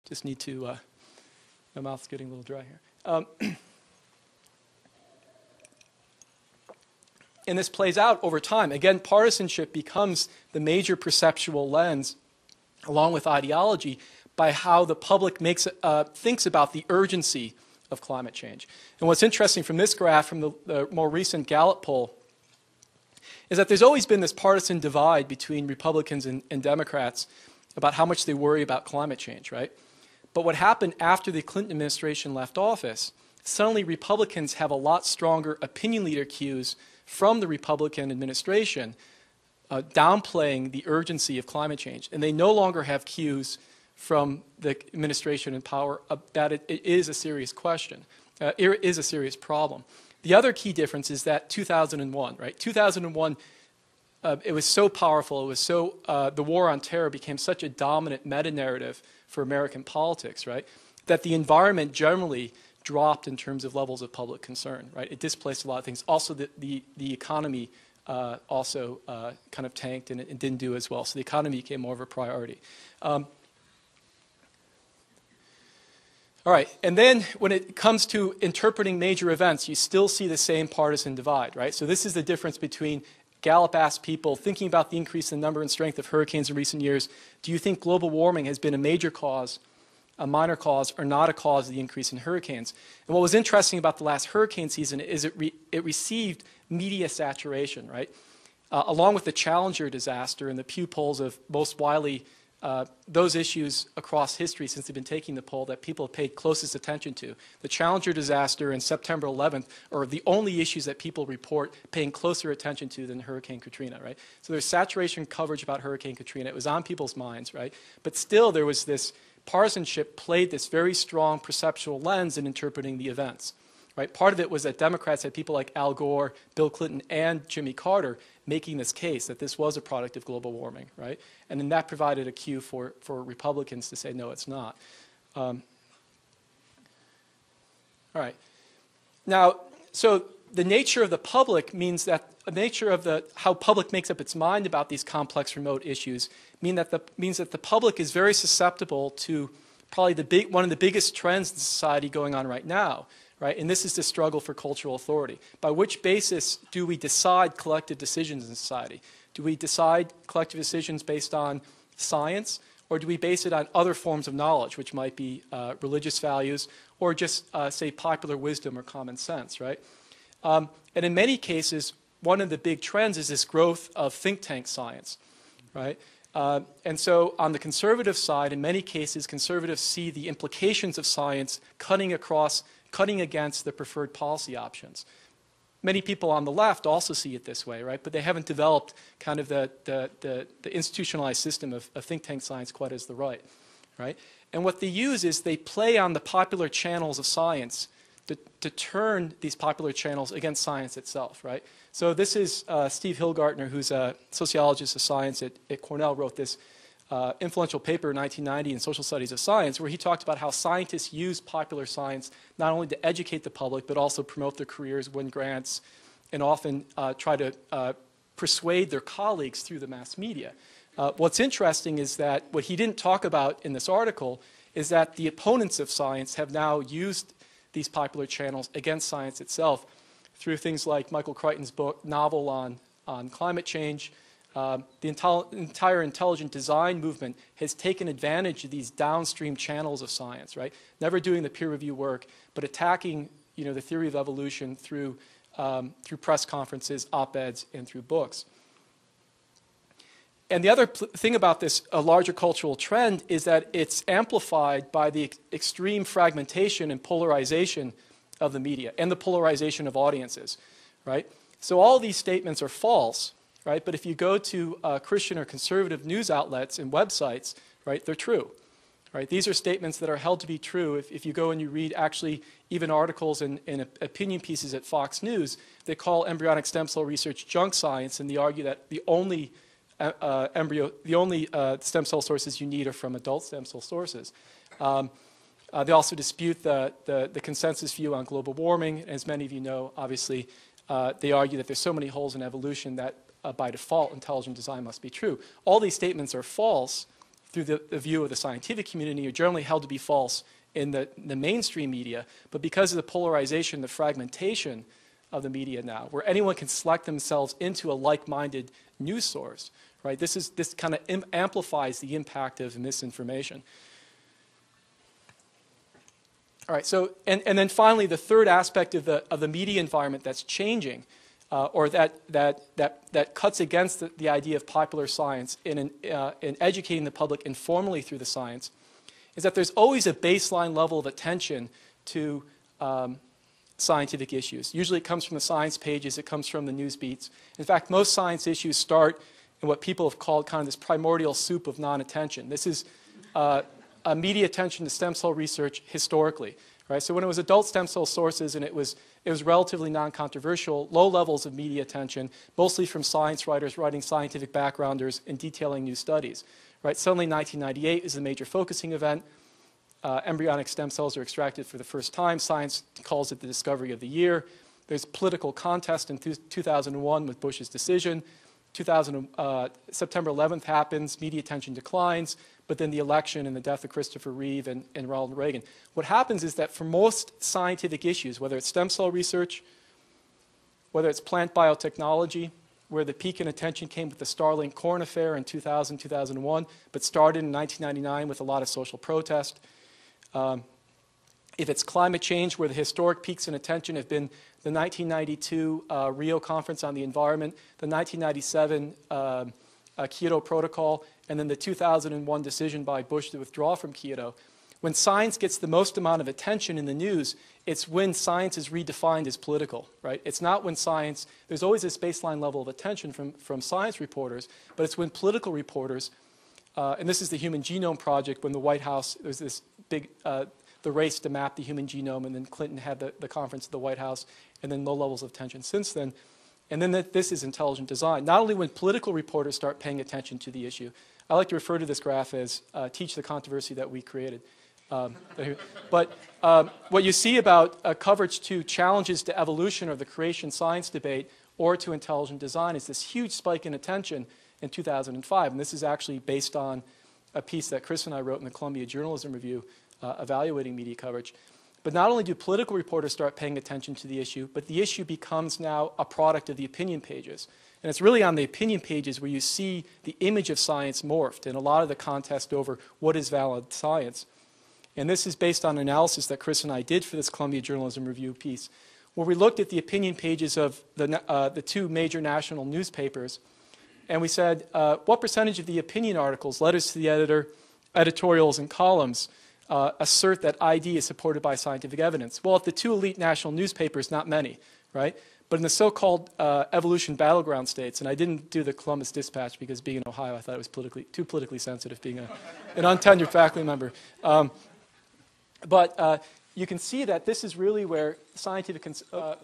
Just need to, my mouth's getting a little dry here. And this plays out over time. Again, partisanship becomes the major perceptual lens, along with ideology, by how the public thinks about the urgency of climate change. And what's interesting from this graph, from the more recent Gallup poll, is that there's always been this partisan divide between Republicans and Democrats about how much they worry about climate change, right? But what happened after the Clinton administration left office, suddenly Republicans have a lot stronger opinion leader cues from the Republican administration downplaying the urgency of climate change. And they no longer have cues from the administration in power that it is a serious question, it is a serious problem. The other key difference is that 2001, right? 2001, it was so powerful, it was so, the war on terror became such a dominant meta-narrative for American politics, right? That the environment generally dropped in terms of levels of public concern, right? It displaced a lot of things. Also, the economy also kind of tanked and it didn't do as well. So the economy became more of a priority. All right, and then when it comes to interpreting major events, you still see the same partisan divide, right? So this is the difference between Gallup asked people, thinking about the increase in the number and strength of hurricanes in recent years, do you think global warming has been a major cause, a minor cause, or not a cause of the increase in hurricanes? And what was interesting about the last hurricane season is it received media saturation, right? Along with the Challenger disaster and the Pew polls of most widely those issues across history since they've been taking the poll that people have paid closest attention to. The Challenger disaster and September 11th are the only issues that people report paying closer attention to than Hurricane Katrina, right? So there's saturation coverage about Hurricane Katrina. It was on people's minds, right? But still there was this partisanship played this very strong perceptual lens in interpreting the events, right? Part of it was that Democrats had people like Al Gore, Bill Clinton, and Jimmy Carter making this case that this was a product of global warming, right? And then that provided a cue for Republicans to say, no, it's not. All right. Now, so the nature of the public means that the nature of how public makes up its mind about these complex remote issues means that the public is very susceptible to probably one of the biggest trends in society going on right now, right? And this is the struggle for cultural authority. By which basis do we decide collective decisions in society? Do we decide collective decisions based on science, or do we base it on other forms of knowledge, which might be religious values, or just, say, popular wisdom or common sense, right? And in many cases, one of the big trends is this growth of think tank science, right? And so on the conservative side, in many cases, conservatives see the implications of science cutting against the preferred policy options. Many people on the left also see it this way, right? But they haven't developed kind of the institutionalized system of think tank science quite as the right? And what they use is they play on the popular channels of science to turn these popular channels against science itself, right? So this is Steve Hilgartner, who's a sociologist of science at Cornell, wrote this influential paper in 1990 in Social Studies of Science, where he talked about how scientists use popular science not only to educate the public, but also promote their careers, win grants, and often try to persuade their colleagues through the mass media. What's interesting is that what he didn't talk about in this article is that the opponents of science have now used these popular channels against science itself through things like Michael Crichton's novel on climate change. The entire intelligent design movement has taken advantage of these downstream channels of science, right? Never doing the peer review work, but attacking, the theory of evolution through press conferences, op-eds, and through books. And the other thing about this larger cultural trend is that it's amplified by the extreme fragmentation and polarization of the media and the polarization of audiences, right? So all these statements are false, right? But if you go to Christian or conservative news outlets and websites, right, they're true, right? These are statements that are held to be true. If you go and you read actually even articles and opinion pieces at Fox News, they call embryonic stem cell research junk science, and they argue that the only stem cell sources you need are from adult stem cell sources. They also dispute the consensus view on global warming. As many of you know, obviously, they argue that there's so many holes in evolution that by default intelligent design must be true. All these statements are false through the view of the scientific community are generally held to be false in the mainstream media, but because of the polarization, the fragmentation of the media now, where anyone can select themselves into a like-minded news source, right? This kind of amplifies the impact of misinformation. All right, so, and then finally, the third aspect of the media environment that's changing, or that cuts against the idea of popular science in educating the public informally through the science, is that there's always a baseline level of attention to scientific issues. Usually it comes from the science pages, it comes from the news beats. In fact, most science issues start in what people have called kind of this primordial soup of non-attention. This is media attention to stem cell research historically. Right? So when it was adult stem cell sources and it was relatively non-controversial, low levels of media attention, mostly from science writers writing scientific backgrounders and detailing new studies. Right? Suddenly 1998 is a major focusing event. Embryonic stem cells are extracted for the first time. Science calls it the discovery of the year. There's political contest in 2001 with Bush's decision. September 11th happens, media attention declines, but then the election and the death of Christopher Reeve and Ronald Reagan. What happens is that for most scientific issues, whether it's stem cell research, whether it's plant biotechnology, where the peak in attention came with the Starlink corn affair in 2000, 2001, but started in 1999 with a lot of social protest. If it's climate change, where the historic peaks in attention have been the 1992 Rio Conference on the Environment, the 1997 Kyoto Protocol, and then the 2001 decision by Bush to withdraw from Kyoto. When science gets the most amount of attention in the news, it's when science is redefined as political, right? It's not when science, there's always this baseline level of attention from science reporters, but it's when political reporters, and this is the Human Genome Project, when the White House, there's this big, the race to map the human genome, and then Clinton had the conference at the White House, and then low levels of attention since then. And then this is intelligent design. Not only when political reporters start paying attention to the issue. I like to refer to this graph as teach the controversy that we created. But what you see about coverage to challenges to evolution or the creation science debate or to intelligent design is this huge spike in attention in 2005. And this is actually based on a piece that Chris and I wrote in the Columbia Journalism Review evaluating media coverage. But not only do political reporters start paying attention to the issue, but the issue becomes now a product of the opinion pages. And it's really on the opinion pages where you see the image of science morphed and a lot of the contest over what is valid science. And this is based on analysis that Chris and I did for this Columbia Journalism Review piece, where we looked at the opinion pages of the two major national newspapers, and we said, what percentage of the opinion articles, letters to the editor, editorials, and columns assert that ID is supported by scientific evidence? Well, at the two elite national newspapers, not many, right? But in the so-called evolution battleground states, and I didn't do the Columbus Dispatch because being in Ohio, I thought it was too politically sensitive, being an untenured faculty member. But you can see that this is really where scientific,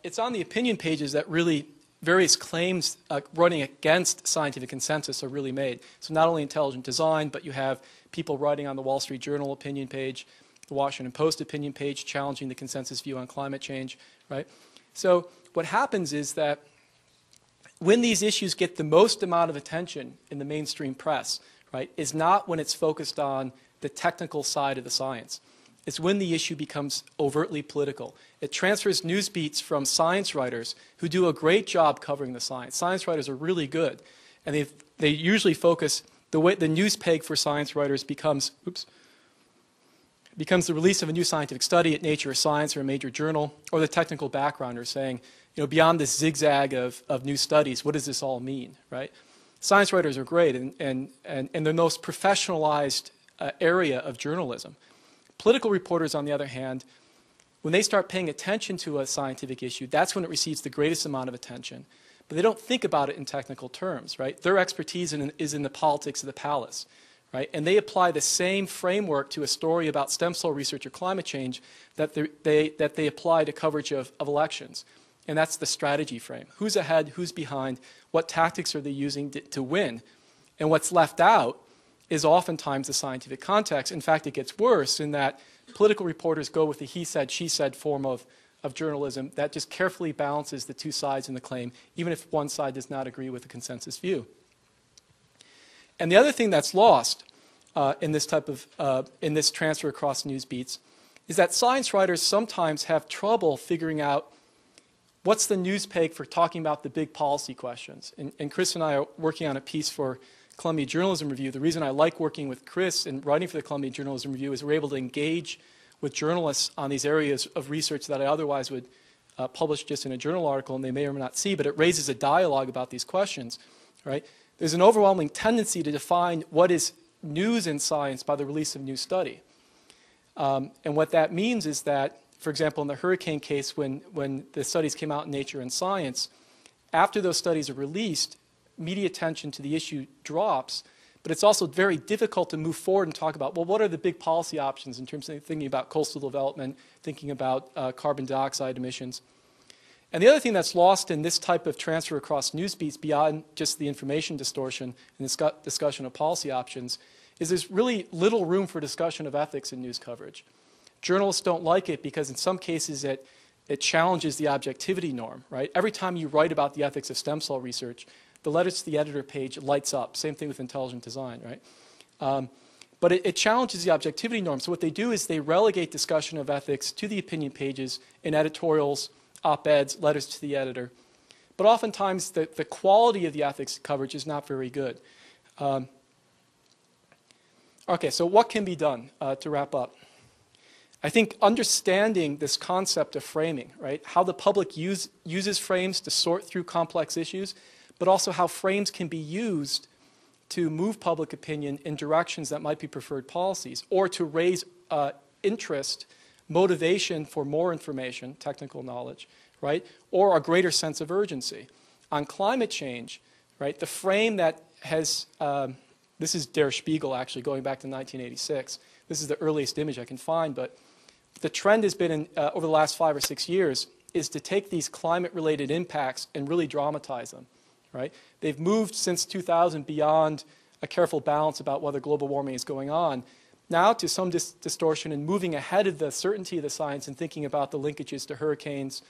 it's on the opinion pages that really various claims running against scientific consensus are really made. So not only intelligent design, but you have people writing on the Wall Street Journal opinion page, the Washington Post opinion page, challenging the consensus view on climate change, right? So what happens is that when these issues get the most amount of attention in the mainstream press, right, is not when it's focused on the technical side of the science. It's when the issue becomes overtly political. It transfers news beats from science writers who do a great job covering the science. Science writers are really good, and they usually focus, the way the news peg for science writers becomes the release of a new scientific study at Nature or Science or a major journal, or the technical backgrounder saying, you know, beyond this zigzag of new studies, what does this all mean, right? Science writers are great, and the most professionalized area of journalism. Political reporters, on the other hand, when they start paying attention to a scientific issue, that's when it receives the greatest amount of attention. But they don't think about it in technical terms, right? Their expertise is in the politics of the palace, right? And they apply the same framework to a story about stem cell research or climate change that they apply to coverage of elections. And that's the strategy frame. Who's ahead? Who's behind? What tactics are they using to win? And what's left out is oftentimes the scientific context. In fact, it gets worse in that political reporters go with the he said, she said form of journalism that just carefully balances the two sides in the claim, even if one side does not agree with the consensus view. And the other thing that's lost in this type of in this transfer across news beats is that science writers sometimes have trouble figuring out what's the news peg for talking about the big policy questions. And Chris and I are working on a piece for Columbia Journalism Review. The reason I like working with Chris and writing for the Columbia Journalism Review is we're able to engage with journalists on these areas of research that I otherwise would publish just in a journal article and they may or may not see, but it raises a dialogue about these questions, right? There's an overwhelming tendency to define what is news in science by the release of new study. And what that means is that, for example, in the hurricane case, when the studies came out in Nature and Science, after those studies are released, media attention to the issue drops, but it's also very difficult to move forward and talk about, well, what are the big policy options in terms of thinking about coastal development, thinking about carbon dioxide emissions. And the other thing that's lost in this type of transfer across news beats beyond just the information distortion and this discussion of policy options is there's really little room for discussion of ethics in news coverage. Journalists don't like it because in some cases it challenges the objectivity norm, right? Every time you write about the ethics of stem cell research, the letters to the editor page lights up. Same thing with intelligent design, right? But it challenges the objectivity norm. So what they do is they relegate discussion of ethics to the opinion pages in editorials, op-eds, letters to the editor. But oftentimes the quality of the ethics coverage is not very good. Okay, so what can be done to wrap up? I think understanding this concept of framing, right? How the public uses frames to sort through complex issues, but also how frames can be used to move public opinion in directions that might be preferred policies, or to raise interest, motivation for more information, technical knowledge, right? Or a greater sense of urgency. On climate change, right, the frame that has, this is Der Spiegel actually, going back to 1986. This is the earliest image I can find, but the trend has been over the last 5 or 6 years is to take these climate-related impacts and really dramatize them, right? They've moved since 2000 beyond a careful balance about whether global warming is going on, now to some distortion and moving ahead of the certainty of the science and thinking about the linkages to hurricanes,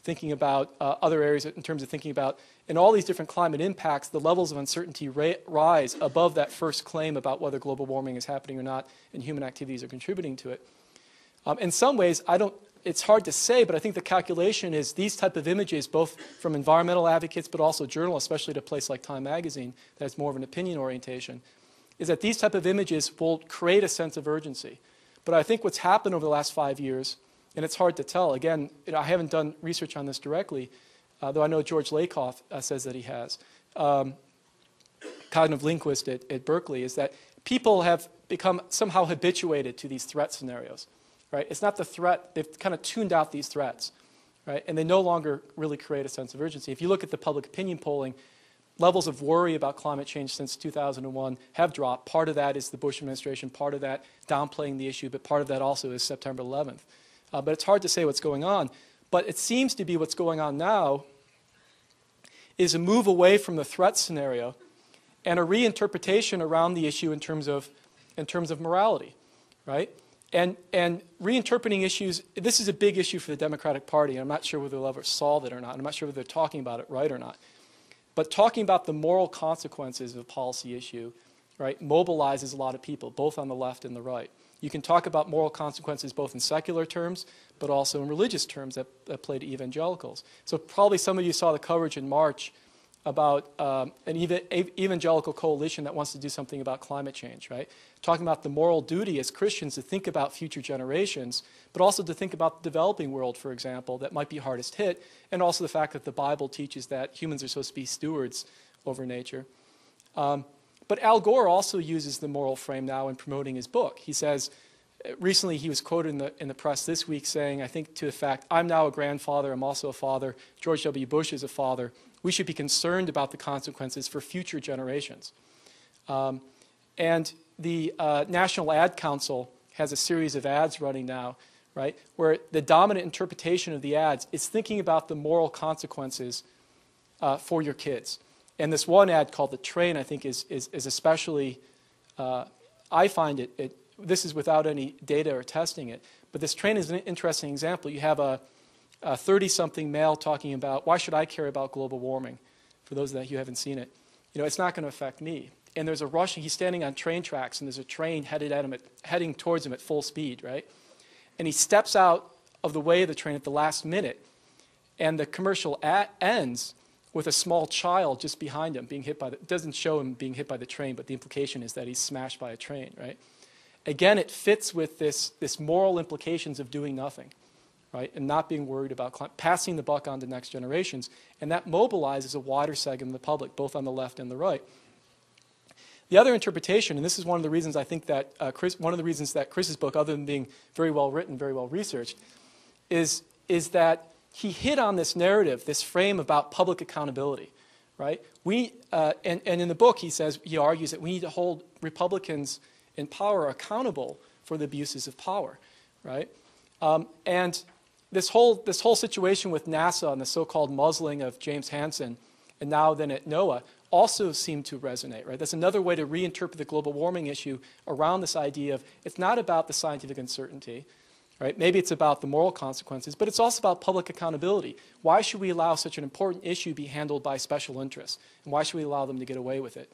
thinking about other areas in terms of thinking about, in all these different climate impacts, the levels of uncertainty rise above that first claim about whether global warming is happening or not and human activities are contributing to it. In some ways, it's hard to say, but I think the calculation is these type of images, both from environmental advocates but also journalists, especially at a place like Time Magazine that has more of an opinion orientation, is that these type of images will create a sense of urgency. But I think what's happened over the last 5 years, and it's hard to tell, again, I haven't done research on this directly, though I know George Lakoff says that he has, cognitive linguist at Berkeley, is that people have become somehow habituated to these threat scenarios. Right? It's not the threat. They've kind of tuned out these threats, right? And they no longer really create a sense of urgency. If you look at the public opinion polling, levels of worry about climate change since 2001 have dropped. Part of that is the Bush administration, part of that downplaying the issue, but part of that also is September 11th. But it's hard to say what's going on. But it seems to be what's going on now is a move away from the threat scenario and a reinterpretation around the issue in terms of morality, right? And reinterpreting issues, this is a big issue for the Democratic Party. I'm not sure whether they'll ever solve it or not. I'm not sure whether they're talking about it right or not. But talking about the moral consequences of a policy issue, right, mobilizes a lot of people, both on the left and the right. You can talk about moral consequences both in secular terms, but also in religious terms that play to evangelicals. So probably some of you saw the coverage in March about an evangelical coalition that wants to do something about climate change, right? Talking about the moral duty as Christians to think about future generations, but also to think about the developing world, for example, that might be hardest hit, and also the fact that the Bible teaches that humans are supposed to be stewards over nature. But Al Gore also uses the moral frame now in promoting his book. He says, recently he was quoted in the press this week saying, I think to the fact, I'm now a grandfather, I'm also a father, George W. Bush is a father, we should be concerned about the consequences for future generations. And the National Ad Council has a series of ads running now, right, where the dominant interpretation of the ads is thinking about the moral consequences for your kids. And this one ad called The Train, I think, is especially, I find it, this is without any data or testing it, but this train is an interesting example. You have a 30-something male talking about, why should I care about global warming? For those of you who haven't seen it, it's not going to affect me. and there's a rushing, he's standing on train tracks, and there's a train heading towards him at full speed, right? And he steps out of the way of the train at the last minute, and the commercial ends with a small child just behind him being hit by it doesn't show him being hit by the train, but the implication is that he's smashed by a train, right? Again, it fits with this moral implications of doing nothing, right? And not being worried about passing the buck on to next generations. And that mobilizes a wider segment of the public, both on the left and the right. The other interpretation, and this is one of the reasons I think that Chris's book, other than being very well written, very well researched, is that he hit on this narrative, this frame about public accountability, right? And in the book he argues that we need to hold Republicans in power accountable for the abuses of power, right? And this whole situation with NASA and the so-called muzzling of James Hansen, and now then at NOAA, also seem to resonate, right? That's another way to reinterpret the global warming issue around this idea of it's not about the scientific uncertainty, right? Maybe it's about the moral consequences, but it's also about public accountability. Why should we allow such an important issue be handled by special interests? And why should we allow them to get away with it?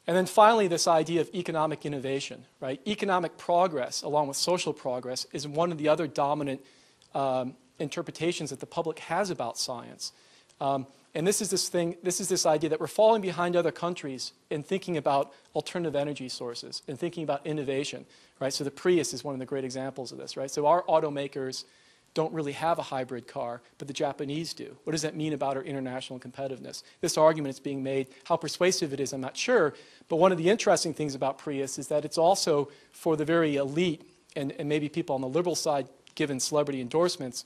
And then finally, this idea of economic innovation, right? Economic progress, along with social progress, is one of the other dominant interpretations that the public has about science. And this is this idea that we're falling behind other countries in thinking about alternative energy sources and thinking about innovation, right? So the Prius is one of the great examples of this, right? So our automakers don't really have a hybrid car, but the Japanese do. What does that mean about our international competitiveness? This argument is being made. How persuasive it is, I'm not sure. But one of the interesting things about Prius is that it's also for the very elite and maybe people on the liberal side, given celebrity endorsements,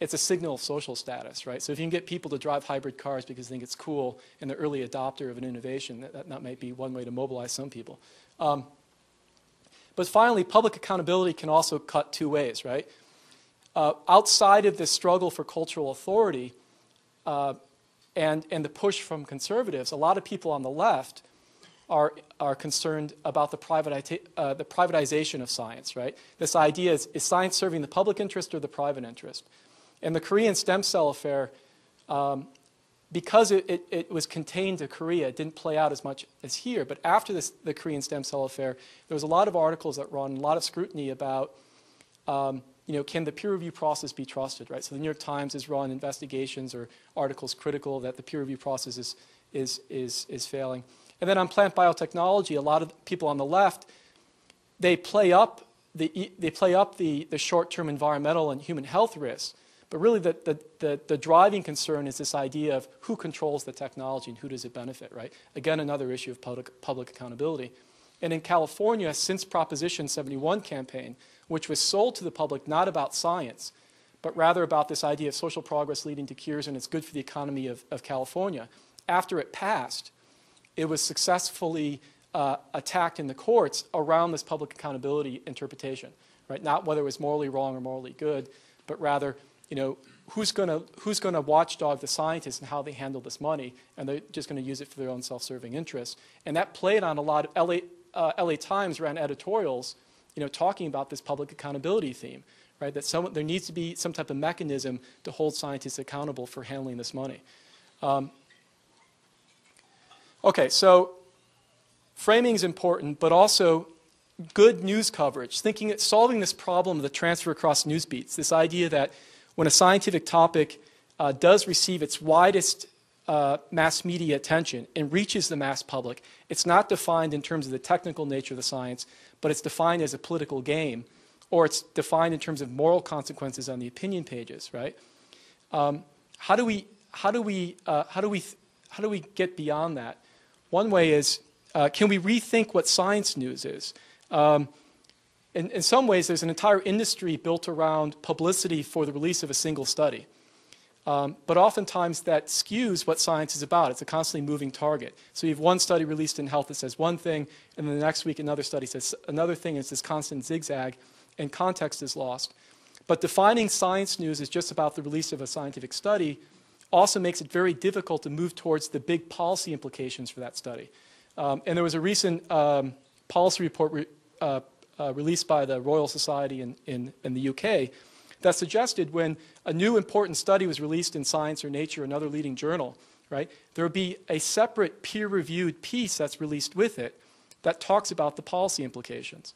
it's a signal of social status, right? So if you can get people to drive hybrid cars because they think it's cool and they're early adopter of an innovation, that might be one way to mobilize some people. But finally, public accountability can also cut two ways, right? Outside of this struggle for cultural authority and the push from conservatives, a lot of people on the left are concerned about the privatization of science, right? This idea is science serving the public interest or the private interest? And the Korean stem cell affair, because it was contained to Korea, it didn't play out as much as here. But after the Korean stem cell affair, there was a lot of articles that run, a lot of scrutiny about, can the peer review process be trusted, right? So the New York Times has run investigations or articles critical that the peer review process is failing. And then on plant biotechnology, a lot of people on the left, they play up the short-term environmental and human health risks. But really, the driving concern is this idea of who controls the technology and who does it benefit, right? Again, another issue of public accountability. And in California, since Proposition 71 campaign, which was sold to the public not about science, but rather about this idea of social progress leading to cures and it's good for the economy of California, after it passed, it was successfully attacked in the courts around this public accountability interpretation, right? Not whether it was morally wrong or morally good, but rather, who's going to watchdog the scientists and how they handle this money, and they're just going to use it for their own self-serving interests. And that played on a lot of LA Times ran editorials, talking about this public accountability theme, right? That there needs to be some type of mechanism to hold scientists accountable for handling this money. Okay, so framing is important, but also good news coverage, solving this problem of the transfer across news beats, this idea that when a scientific topic does receive its widest mass media attention and reaches the mass public, it's not defined in terms of the technical nature of the science, but it's defined as a political game, or it's defined in terms of moral consequences on the opinion pages, right? How do we get beyond that? One way is, can we rethink what science news is? In some ways, there's an entire industry built around publicity for the release of a single study. But oftentimes that skews what science is about. It's a constantly moving target. So you have one study released in Health that says one thing, and then the next week another study says another thing. It's this constant zigzag, and context is lost. But defining science news as just about the release of a scientific study also makes it very difficult to move towards the big policy implications for that study. And there was a recent policy report released by the Royal Society in the UK that suggested when a new important study was released in Science or Nature, another leading journal, right? There will be a separate peer-reviewed piece that's released with it that talks about the policy implications.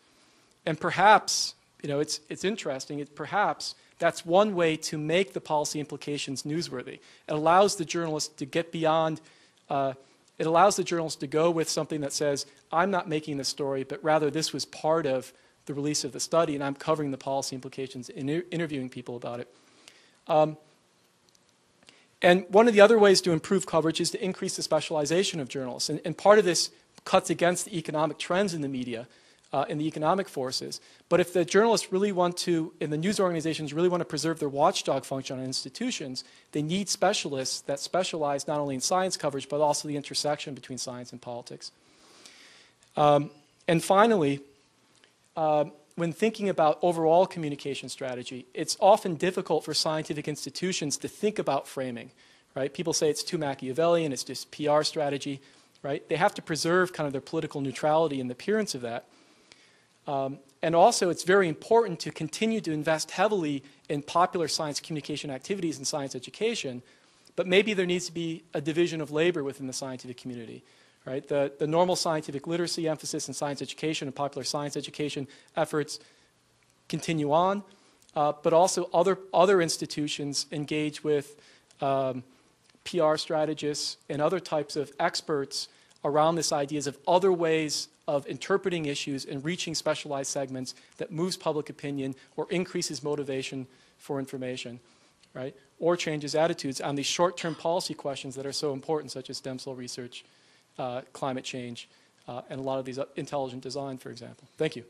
And perhaps, you know, it's interesting, perhaps that's one way to make the policy implications newsworthy. It allows the journalist to get beyond, it allows the journalist to go with something that says, I'm not making this story, but rather this was part of the release of the study, and I'm covering the policy implications and interviewing people about it. And one of the other ways to improve coverage is to increase the specialization of journalists. And part of this cuts against the economic trends in the media and the economic forces. But if the journalists really want to, and the news organizations really want to preserve their watchdog function on institutions, they need specialists that specialize not only in science coverage, but also the intersection between science and politics. And finally, when thinking about overall communication strategy, it's often difficult for scientific institutions to think about framing, right? People say it's too Machiavellian, it's just PR strategy, right? They have to preserve kind of their political neutrality and the appearance of that. And also, it's very important to continue to invest heavily in popular science communication activities and science education, but maybe there needs to be a division of labor within the scientific community. Right? The normal scientific literacy emphasis in science education and popular science education efforts continue on, but also other institutions engage with PR strategists and other types of experts around this ideas of other ways of interpreting issues and reaching specialized segments that moves public opinion or increases motivation for information, right? Or changes attitudes on these short-term policy questions that are so important, such as stem cell research, climate change, and a lot of these intelligent design, for example. Thank you.